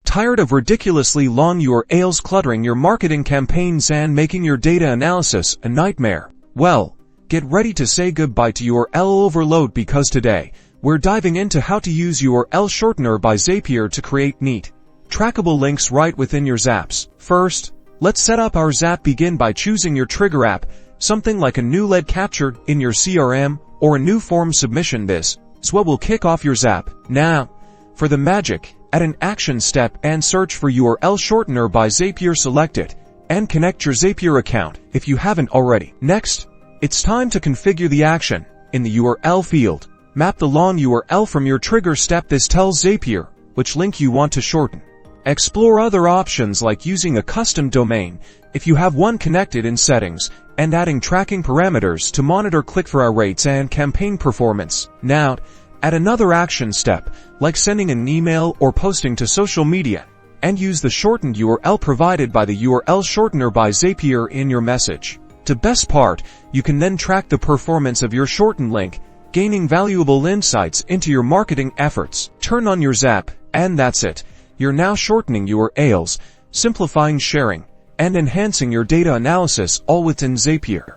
Tired of ridiculously long URLs cluttering your marketing campaigns and making your data analysis a nightmare? Well, get ready to say goodbye to URL overload, because today, we're diving into how to use URL Shortener by Zapier to create neat, trackable links right within your Zaps. First, let's set up our Zap. Begin by choosing your trigger app, something like a new lead capture in your CRM or a new form submission. This is what will kick off your Zap. Now, for the magic, add an action step and search for URL Shortener by Zapier. Select it and connect your Zapier account if you haven't already. Next, it's time to configure the action. In the URL field, map the long URL from your trigger step. This tells Zapier which link you want to shorten. Explore other options like using a custom domain if you have one connected in settings, and adding tracking parameters to monitor click-through rates and campaign performance. Now, add another action step, like sending an email or posting to social media, and use the shortened URL provided by the URL Shortener by Zapier in your message. The best part, you can then track the performance of your shortened link, gaining valuable insights into your marketing efforts. Turn on your Zap, and that's it. You're now shortening URLs, simplifying sharing, and enhancing your data analysis all within Zapier.